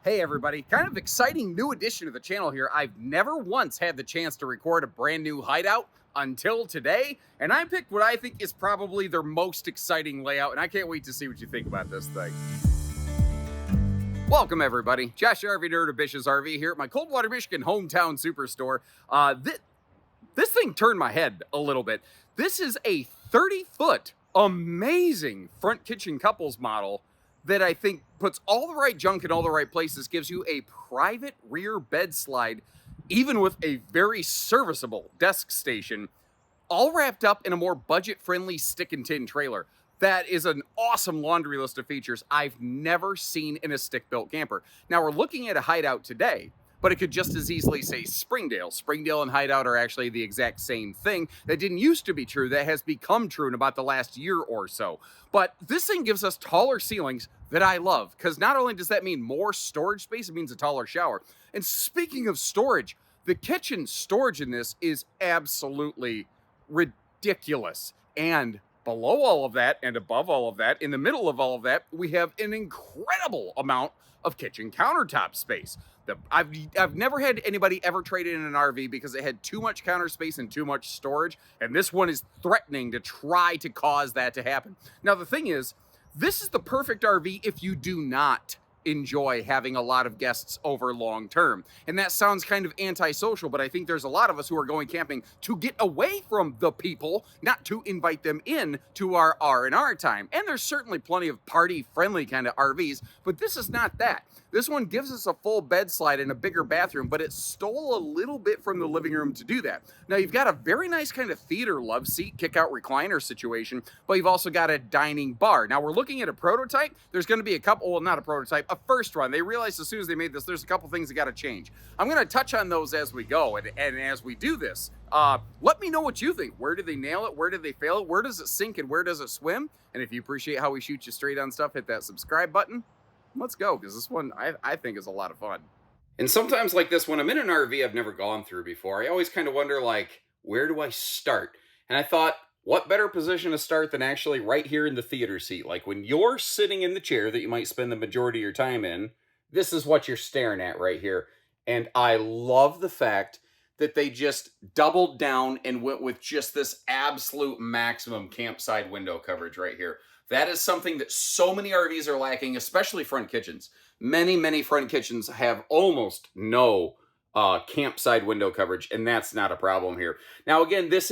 Hey everybody, kind of exciting new addition to the channel here. I've never once had the chance to record a brand new hideout until today, and I picked what I think is probably their most exciting layout, and I can't wait to see what you think about this thing. Welcome everybody, Josh RV Nerd of Bish's RV here at my Coldwater, Michigan hometown superstore. This thing turned my head a little bit. This is a 30-foot amazing front kitchen couples model that I think puts all the right junk in all the right places, gives you a private rear bed slide, even with a very serviceable desk station, all wrapped up in a more budget-friendly stick and tin trailer. That is an awesome laundry list of features I've never seen in a stick-built camper. Now, we're looking at a hideout today, but it could just as easily say Springdale. Springdale and hideout are actually the exact same thing. That didn't used to be true. That has become true in about the last year or so. But this thing gives us taller ceilings that I love, because not only does that mean more storage space, it means a taller shower. And speaking of storage, the kitchen storage in this is absolutely ridiculous. And below all of that, and above all of that, in the middle of all of that, we have an incredible amount of kitchen countertop space. I've never had anybody ever trade in an RV because it had too much counter space and too much storage, and this one is threatening to try to cause that to happen. Now, the thing is, this is the perfect RV if you do not enjoy having a lot of guests over long term. And that sounds kind of antisocial, but I think there's a lot of us who are going camping to get away from the people, not to invite them in to our R&R time. And there's certainly plenty of party-friendly kind of RVs, but this is not that. This one gives us a full bed slide and a bigger bathroom, but it stole a little bit from the living room to do that. Now, you've got a very nice kind of theater love seat, kick-out recliner situation, but you've also got a dining bar. Now, we're looking at a prototype. There's going to be a couple, well, not a prototype, a first run. They realized as soon as they made this, there's a couple things that got to change. I'm going to touch on those as we go, and as we do this, let me know what you think. Where did they nail it? Where did they fail it? Where does it sink and where does it swim? And if you appreciate how we shoot you straight on stuff, hit that subscribe button. Let's go, because this one I think is a lot of fun. And sometimes like this, when I'm in an RV I've never gone through before, I always kind of wonder, like, where do I start? And I thought, what better position to start than actually right here in the theater seat? Like when you're sitting in the chair that you might spend the majority of your time in, this is what you're staring at right here. And I love the fact that they just doubled down and went with just this absolute maximum campside window coverage right here. That is something that so many RVs are lacking, especially front kitchens. Many front kitchens have almost no campside window coverage, and that's not a problem here. Now, again, this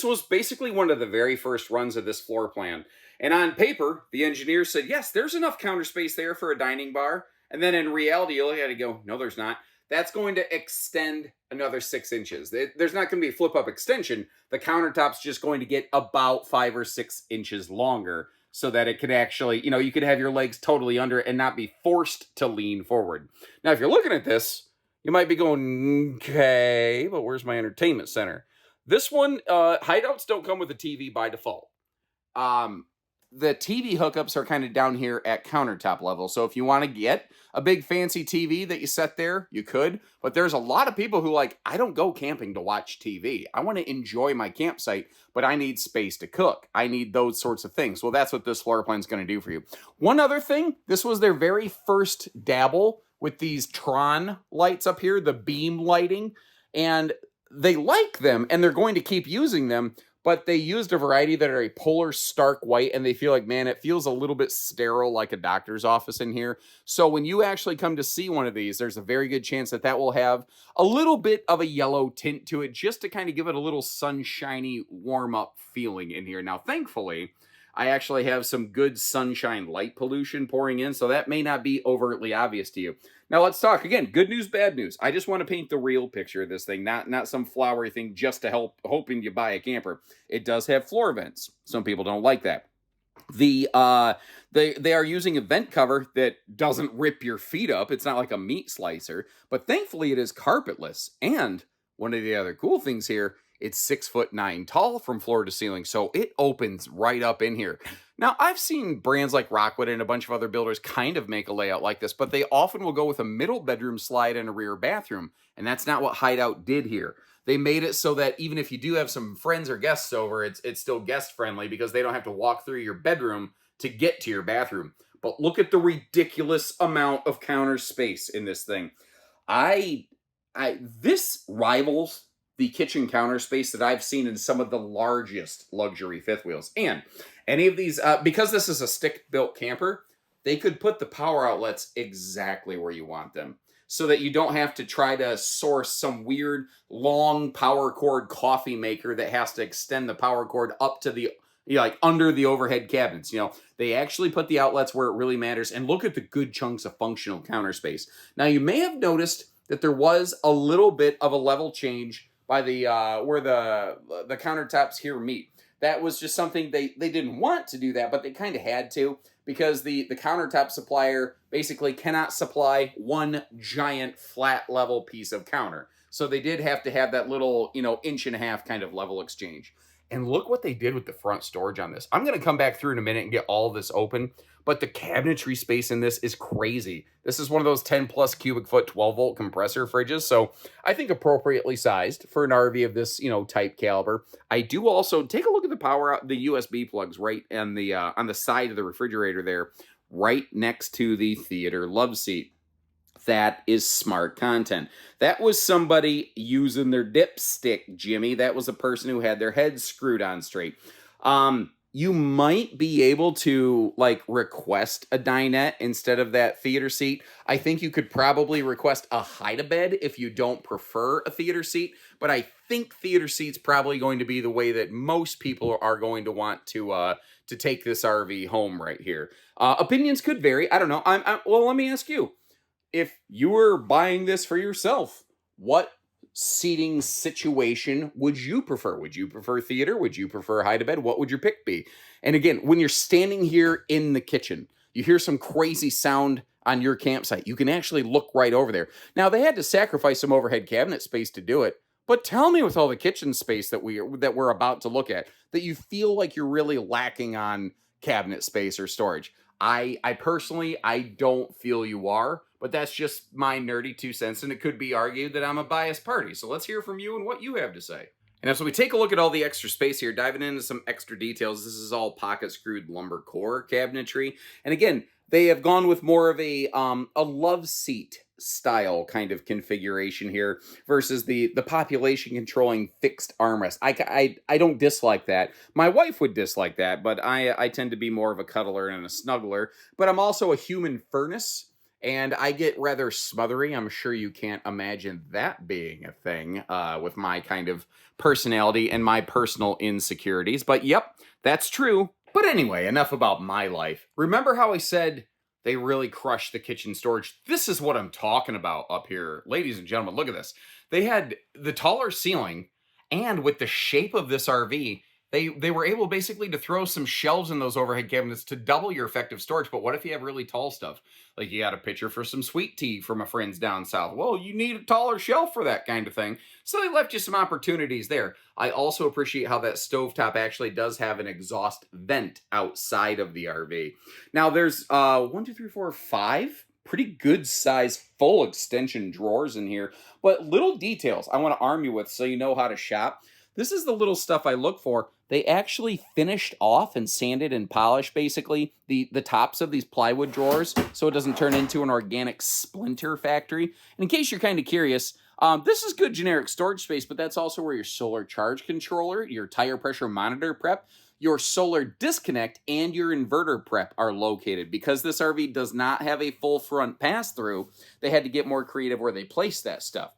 was basically one of the very first runs of this floor plan. And on paper, the engineers said, yes, there's enough counter space there for a dining bar. And then in reality, you look at it and go, no, there's not. That's going to extend another 6 inches. There's not going to be a flip-up extension. The countertop's just going to get about 5 or 6 inches longer so that it can actually, you could have your legs totally under and not be forced to lean forward. Now, if you're looking at this, you might be going, okay, but where's my entertainment center? This one, hideouts don't come with a TV by default. The TV hookups are kind of down here at countertop level. So if you want to get a big fancy TV that you set there, you could. But there's a lot of people who I don't go camping to watch TV. I want to enjoy my campsite, but I need space to cook. I need those sorts of things. Well, that's what this floor plan is going to do for you. One other thing, this was their very first dabble with these Tron lights up here, the beam lighting. And they like them, and they're going to keep using them. But they used a variety that are a polar stark white, and they feel like, man, it feels a little bit sterile, like a doctor's office in here. So when you actually come to see one of these, there's a very good chance that that will have a little bit of a yellow tint to it, just to kind of give it a little sunshiny, warm-up feeling in here. Now, thankfully, I actually have some good sunshine light pollution pouring in, so that may not be overtly obvious to you. Now let's talk again. Good news, bad news. I just want to paint the real picture of this thing, not some flowery thing just to help, hoping you buy a camper. It does have floor vents. Some people don't like that. They are using a vent cover that doesn't rip your feet up. It's not like a meat slicer, but thankfully it is carpetless. And one of the other cool things here, it's 6'9" tall from floor to ceiling, so it opens right up in here. Now, I've seen brands like Rockwood and a bunch of other builders kind of make a layout like this, but they often will go with a middle bedroom slide and a rear bathroom, and that's not what Hideout did here. They made it so that even if you do have some friends or guests over, it's still guest friendly because they don't have to walk through your bedroom to get to your bathroom. but look at the ridiculous amount of counter space in this thing. I this rivals the kitchen counter space that I've seen in some of the largest luxury fifth wheels. And any of these, because this is a stick-built camper, they could put the power outlets exactly where you want them, so that you don't have to try to source some weird long power cord coffee maker that has to extend the power cord up to the, like under the overhead cabinets. They actually put the outlets where it really matters. And look at the good chunks of functional counter space. Now, you may have noticed that there was a little bit of a level change by the where the countertops here meet. That was just something they didn't want to do that, but they kind of had to, because the countertop supplier basically cannot supply one giant flat level piece of counter. So they did have to have that little, 1.5 inch kind of level exchange. And look what they did with the front storage on this. I'm going to come back through in a minute and get all this open, but the cabinetry space in this is crazy. This is one of those 10 plus cubic foot 12 volt compressor fridges. So I think appropriately sized for an RV of this, type caliber. I do also take a look at the power out, the USB plugs right on the side of the refrigerator there, right next to the theater love seat. That is smart content. That was somebody using their dipstick, Jimmy. That was a person who had their head screwed on straight. You might be able to request a dinette instead of that theater seat. I think you could probably request a hide-a-bed if you don't prefer a theater seat. But I think theater seat's probably going to be the way that most people are going to want to take this RV home right here. Opinions could vary. I don't know. Well, let me ask you. If you were buying this for yourself, what seating situation would you prefer? Would you prefer theater? Would you prefer hide-a-bed? What would your pick be? And again, when you're standing here in the kitchen, you hear some crazy sound on your campsite. You can actually look right over there. Now, they had to sacrifice some overhead cabinet space to do it, but tell me, with all the kitchen space that we're about to look at, that you feel like you're really lacking on cabinet space or storage. I personally, I don't feel you are, but that's just my nerdy 2 cents, and it could be argued that I'm a biased party. So let's hear from you and what you have to say. And as we take a look at all the extra space here, diving into some extra details, this is all pocket screwed lumber core cabinetry. And again, they have gone with more of a love seat style kind of configuration here versus the population controlling fixed armrest. I don't dislike that. My wife would dislike that, but I tend to be more of a cuddler and a snuggler. But I'm also a human furnace, and I get rather smothery. I'm sure you can't imagine that being a thing with my kind of personality and my personal insecurities. But yep, that's true. But anyway, enough about my life. Remember how I said they really crushed the kitchen storage? This is what I'm talking about up here. Ladies and gentlemen, look at this. They had the taller ceiling, and with the shape of this RV, they were able basically to throw some shelves in those overhead cabinets to double your effective storage. But what if you have really tall stuff? Like you got a pitcher for some sweet tea from a friend's down south. Well, you need a taller shelf for that kind of thing. So they left you some opportunities there. I also appreciate how that stovetop actually does have an exhaust vent outside of the RV. Now there's 1, 2, 3, 4, 5 pretty good size full extension drawers in here. But little details I want to arm you with so you know how to shop. This is the little stuff I look for. They actually finished off and sanded and polished basically the tops of these plywood drawers so it doesn't turn into an organic splinter factory. And in case you're kind of curious, this is good generic storage space, but that's also where your solar charge controller, your tire pressure monitor prep, your solar disconnect, and your inverter prep are located. Because this RV does not have a full front pass-through, they had to get more creative where they place that stuff.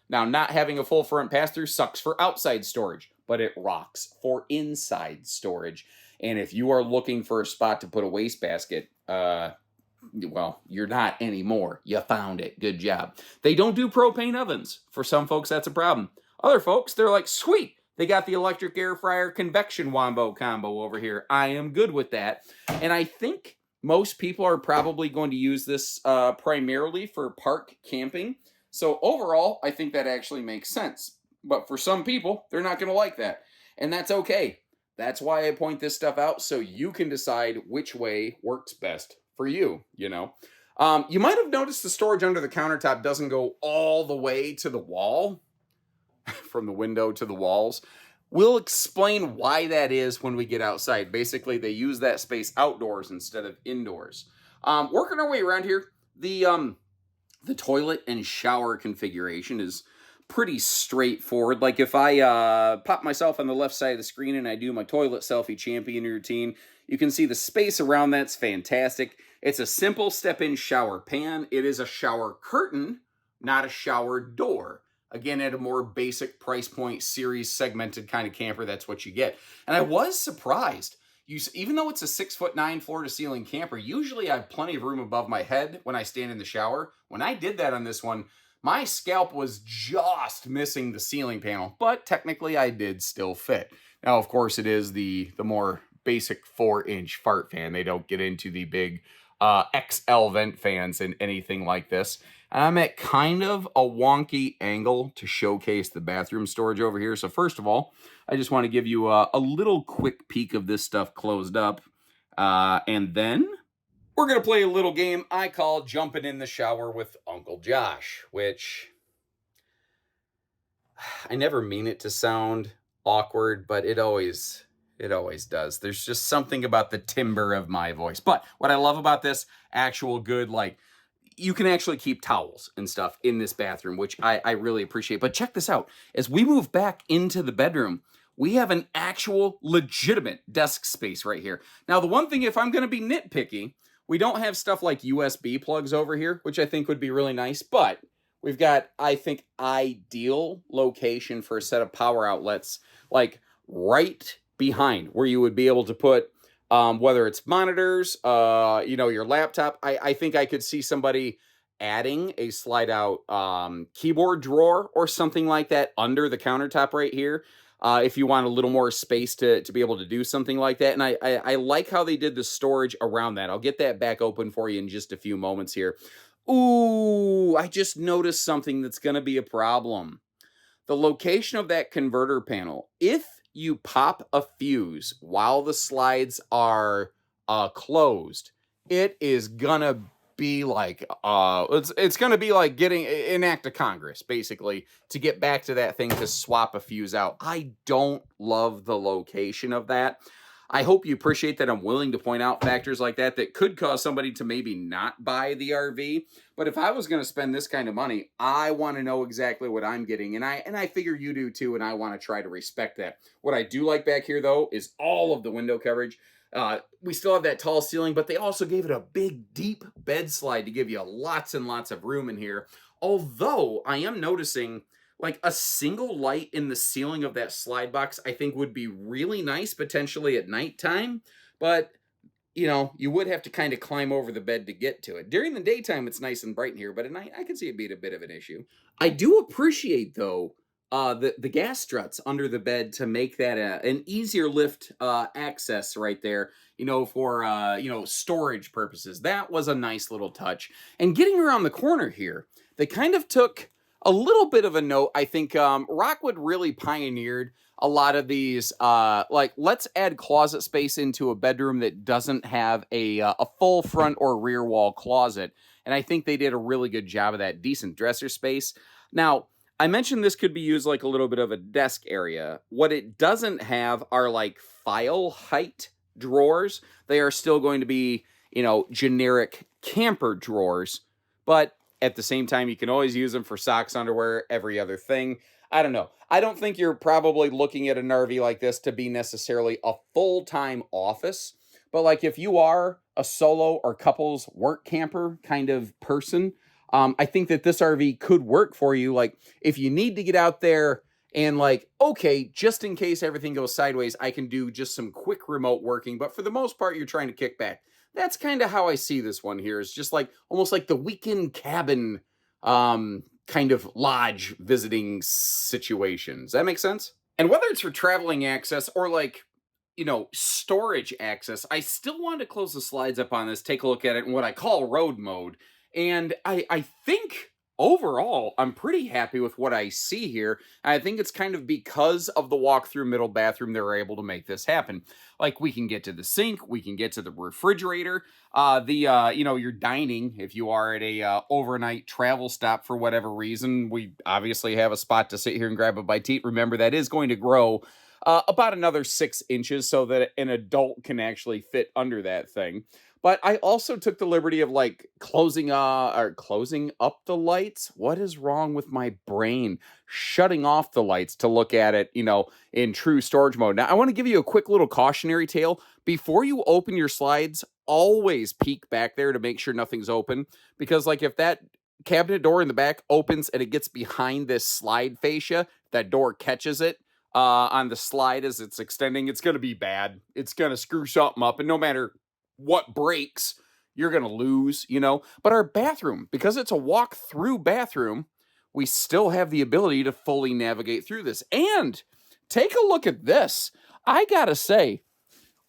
Now, not having a full front pass-through sucks for outside storage, but it rocks for inside storage. And if you are looking for a spot to put a wastebasket, well, you're not anymore. You found it. Good job. They don't do propane ovens. For some folks, that's a problem. Other folks, they're like, sweet, they got the electric air fryer convection wombo combo over here. I am good with that. And I think most people are probably going to use this primarily for park camping. So overall, I think that actually makes sense. But for some people, they're not going to like that. And that's okay. That's why I point this stuff out so you can decide which way works best for you, you know. You might have noticed the storage under the countertop doesn't go all the way to the wall, from the window to the walls. We'll explain why that is when we get outside. Basically, they use that space outdoors instead of indoors. Working our way around here, the toilet and shower configuration is pretty straightforward. Like if I pop myself on the left side of the screen and I do my toilet selfie champion routine, you can see the space around that's fantastic. It's a simple step-in shower pan. It is a shower curtain, not a shower door. Again, at a more basic price point, series segmented kind of camper, that's what you get. And I was surprised. Even though it's a 6'9" floor to ceiling camper, usually I have plenty of room above my head when I stand in the shower. When I did that on this one, my scalp was just missing the ceiling panel, but technically I did still fit. Now, of course, it is the more basic 4-inch fart fan. They don't get into the big XL vent fans and anything like this. I'm at kind of a wonky angle to showcase the bathroom storage over here. So first of all, I just want to give you a little quick peek of this stuff closed up. And then we're going to play a little game I call Jumping in the Shower with Uncle Josh, which I never mean it to sound awkward, but it always does. There's just something about the timbre of my voice. But what I love about this actual good, like, you can actually keep towels and stuff in this bathroom, which I really appreciate. But check this out. As we move back into the bedroom, we have an actual legitimate desk space right here. Now, the one thing, if I'm going to be nitpicky, we don't have stuff like USB plugs over here, which I think would be really nice. But we've got, I think, ideal location for a set of power outlets, like right behind where you would be able to put whether it's monitors, your laptop. I think I could see somebody adding a slide out keyboard drawer or something like that under the countertop right here. If you want a little more space to be able to do something like that. And I like how they did the storage around that. I'll get that back open for you in just a few moments here. Ooh, I just noticed something that's going to be a problem. The location of that converter panel. If you pop a fuse while the slides are closed, it is gonna be like it's gonna be like getting an act of Congress, basically, to get back to that thing to swap a fuse out. I don't love the location of that. I hope you appreciate that I'm willing to point out factors like that that could cause somebody to maybe not buy the RV. But if I was going to spend this kind of money, I want to know exactly what I'm getting. And I figure you do too, and I want to try to respect that. What I do like back here, though, is all of the window coverage. We still have that tall ceiling, but they also gave it a big, deep bed slide to give you lots and lots of room in here. Although I am noticing, like, a single light in the ceiling of that slide box, I think would be really nice potentially at nighttime. But, you would have to kind of climb over the bed to get to it. During the daytime, it's nice and bright in here, but at night, I can see it being a bit of an issue. I do appreciate, though, the gas struts under the bed to make that an easier lift access right there, for, storage purposes. That was a nice little touch. And getting around the corner here, they kind of took a little bit of a note. I think Rockwood really pioneered a lot of these, let's add closet space into a bedroom that doesn't have a full front or rear wall closet. And I think they did a really good job of that. Decent dresser space. Now, I mentioned this could be used like a little bit of a desk area. What it doesn't have are like file height drawers. They are still going to be, generic camper drawers. But at the same time, you can always use them for socks, underwear, every other thing. I don't know. I don't think you're probably looking at an RV like this to be necessarily a full-time office. But like if you are a solo or couples work camper kind of person, I think that this RV could work for you. Like if you need to get out there and like, okay, just in case everything goes sideways, I can do just some quick remote working. But for the most part, you're trying to kick back. That's kind of how I see this one here. It's just like almost like the weekend cabin kind of lodge visiting situation. Does that make sense? And whether it's for traveling access or like, storage access, I still want to close the slides up on this, take a look at it in what I call road mode. And I think overall, I'm pretty happy with what I see here. I think it's kind of because of the walk-through middle bathroom they were able to make this happen. Like we can get to the sink, we can get to the refrigerator, your dining. If you are at a overnight travel stop for whatever reason, we obviously have a spot to sit here and grab a bite to eat. Remember, that is going to grow about another 6 inches so that an adult can actually fit under that thing. But I also took the liberty of like closing up the lights. What is wrong with my brain? Shutting off the lights to look at it, in true storage mode. Now, I want to give you a quick little cautionary tale. Before you open your slides, always peek back there to make sure nothing's open. Because like if that cabinet door in the back opens and it gets behind this slide fascia, that door catches it on the slide as it's extending, it's going to be bad. It's going to screw something up. And no matter what breaks, you're going to lose, But our bathroom, because it's a walk-through bathroom, we still have the ability to fully navigate through this. And take a look at this. I got to say,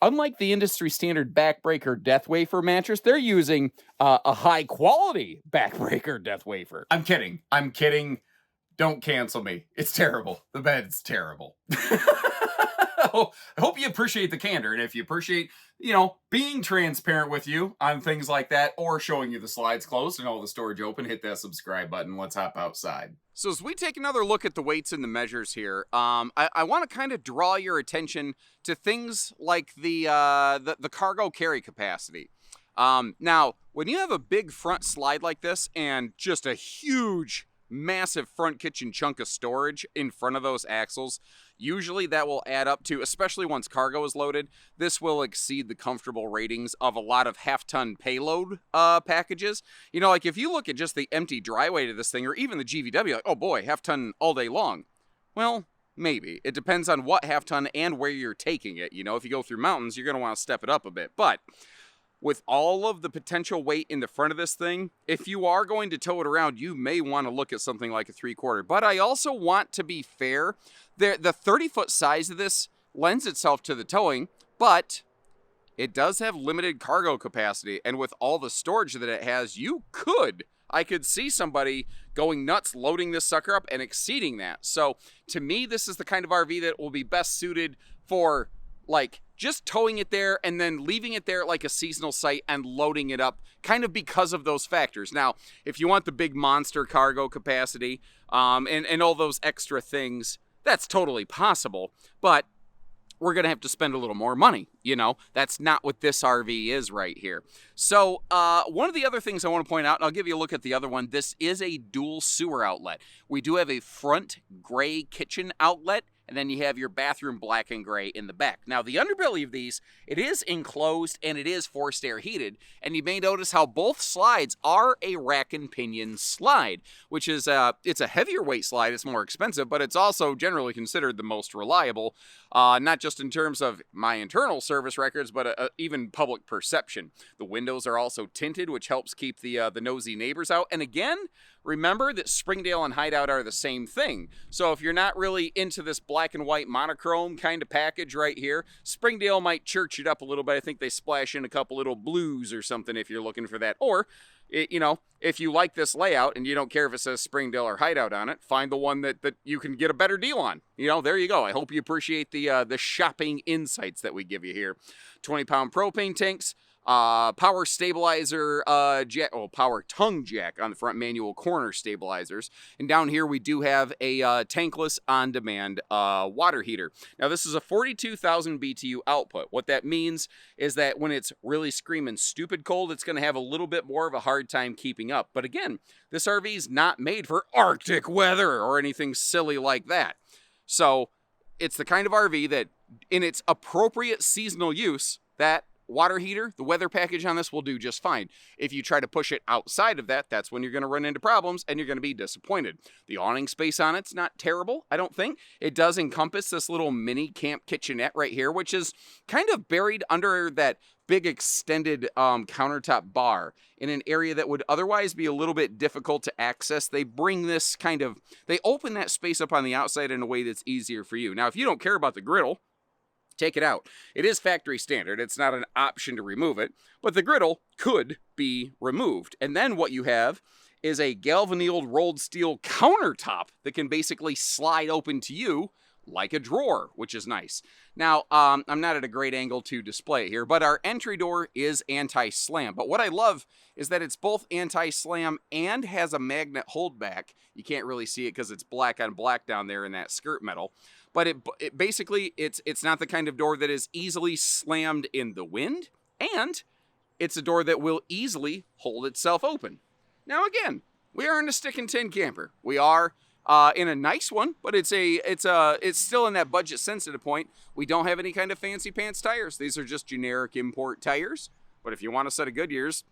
unlike the industry standard backbreaker death wafer mattress, they're using a high-quality backbreaker death wafer. I'm kidding. Don't cancel me. It's terrible. The bed's terrible. I hope you appreciate the candor. And if you appreciate, being transparent with you on things like that or showing you the slides closed and all the storage open, hit that subscribe button. Let's hop outside. So as we take another look at the weights and the measures here, I want to kind of draw your attention to things like the cargo carry capacity. Now, when you have a big front slide like this and just a huge massive front kitchen chunk of storage in front of those axles, usually that will add up to, especially once cargo is loaded, this will exceed the comfortable ratings of a lot of half-ton payload packages. Like if you look at just the empty dry weight of this thing, or even the GVW, like, oh boy, half-ton all day long. Well, maybe. It depends on what half-ton and where you're taking it. If you go through mountains, you're going to want to step it up a bit. But with all of the potential weight in the front of this thing, if you are going to tow it around, you may want to look at something like a 3/4. But I also want to be fair. The 30-foot size of this lends itself to the towing, but it does have limited cargo capacity. And with all the storage that it has, I could see somebody going nuts loading this sucker up and exceeding that. So to me, this is the kind of RV that will be best suited for like just towing it there and then leaving it there like a seasonal site and loading it up kind of because of those factors. Now, if you want the big monster cargo capacity and all those extra things, that's totally possible, but we're going to have to spend a little more money. That's not what this RV is right here. So one of the other things I want to point out, and I'll give you a look at the other one, this is a dual sewer outlet. We do have a front gray kitchen outlet, and then you have your bathroom black and gray in the back. Now, the underbelly of these, it is enclosed and it is forced air heated. And you may notice how both slides are a rack and pinion slide, which is it's a heavier weight slide. It's more expensive, but it's also generally considered the most reliable, not just in terms of my internal service records, but even public perception. The windows are also tinted, which helps keep the nosy neighbors out. And again, remember that Springdale and Hideout are the same thing. So if you're not really into this black and white monochrome kind of package right here, Springdale might church it up a little bit. I think they splash in a couple little blues or something if you're looking for that. Or, if you like this layout and you don't care if it says Springdale or Hideout on it, find the one that you can get a better deal on. There you go. I hope you appreciate the shopping insights that we give you here. 20-pound propane tanks. Power stabilizer jack, power tongue jack on the front, manual corner stabilizers. And down here we do have a tankless on-demand water heater. Now this is a 42,000 BTU output. What that means is that when it's really screaming stupid cold, it's going to have a little bit more of a hard time keeping up. But again, this RV is not made for Arctic weather or anything silly like that. So it's the kind of RV that in its appropriate seasonal use, that water heater, the weather package on this will do just fine. If you try to push it outside of that, that's when you're going to run into problems and you're going to be disappointed. The awning space on it's not terrible, I don't think. It does encompass this little mini camp kitchenette right here, which is kind of buried under that big extended countertop bar in an area that would otherwise be a little bit difficult to access. They bring this they open that space up on the outside in a way that's easier for you. Now, if you don't care about the griddle, take it out. It is factory standard. It's not an option to remove it, but the griddle could be removed. And then what you have is a galvanized rolled steel countertop that can basically slide open to you like a drawer, which is nice. Now, I'm not at a great angle to display it here, but our entry door is anti-slam. But what I love is that it's both anti-slam and has a magnet holdback. You can't really see it because it's black on black down there in that skirt metal. But it basically, it's not the kind of door that is easily slammed in the wind, and it's a door that will easily hold itself open. Now again, we are in a stick and tin camper. We are in a nice one, but it's still in that budget sensitive point. We don't have any kind of fancy pants tires. These are just generic import tires. But if you want a set of Goodyears,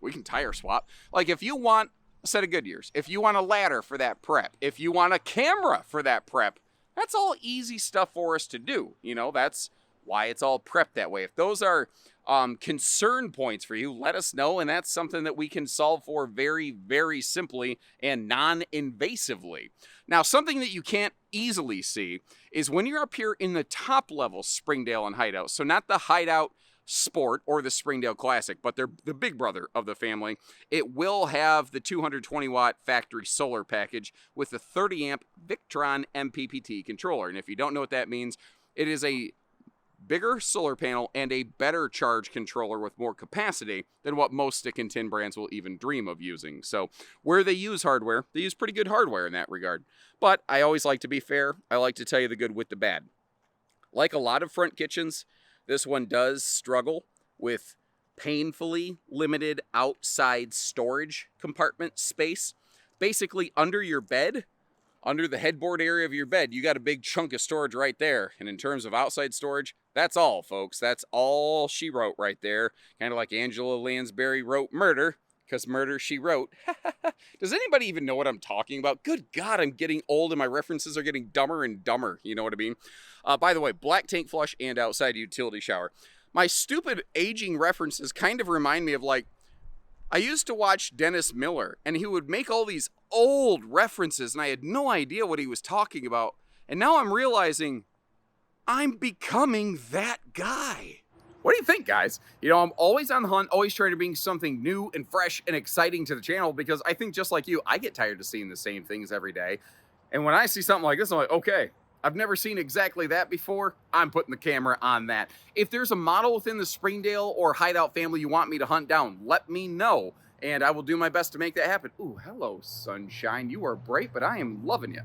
we can tire swap. Like if you want a set of Goodyears, if you want a ladder for that prep, if you want a camera for that prep, that's all easy stuff for us to do. You know, that's why it's all prepped that way. If those are concern points for you, let us know, and that's something that we can solve for very, very simply and non-invasively. Now, something that you can't easily see is when you're up here in the top level Springdale and Hideout, so not the Hideout Sport or the Springdale Classic, but they're the big brother of the family. It will have the 220 watt factory solar package with the 30 amp Victron MPPT controller. And if you don't know what that means, it is a bigger solar panel and a better charge controller with more capacity than what most stick and tin brands will even dream of using. So where they use hardware, they use pretty good hardware in that regard. But I always like to be fair. I like to tell you the good with the bad. Like a lot of front kitchens, this one does struggle with painfully limited outside storage compartment space. Basically, under your bed, under the headboard area of your bed, you got a big chunk of storage right there. And in terms of outside storage, that's all, folks. That's all she wrote right there. Kind of like Angela Lansbury wrote Murder, because Murder, she wrote. Does anybody even know what I'm talking about? Good God, I'm getting old and my references are getting dumber and dumber. You know what I mean? By the way, black tank flush and outside utility shower. My stupid aging references kind of remind me of, like, I used to watch Dennis Miller, and he would make all these old references, and I had no idea what he was talking about. And now I'm realizing I'm becoming that guy. What do you think, guys? You know, I'm always on the hunt, always trying to bring something new and fresh and exciting to the channel, because I think just like you, I get tired of seeing the same things every day. And when I see something like this, I'm like, okay, I've never seen exactly that before. I'm putting the camera on that. If there's a model within the Springdale or Hideout family you want me to hunt down, let me know, and I will do my best to make that happen. Ooh, hello, sunshine. You are bright, but I am loving you.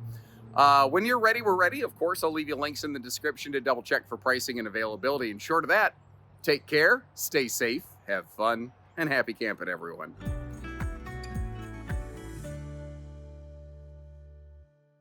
When you're ready, we're ready. Of course, I'll leave you links in the description to double check for pricing and availability. And short of that, take care, stay safe, have fun, and happy camping, everyone.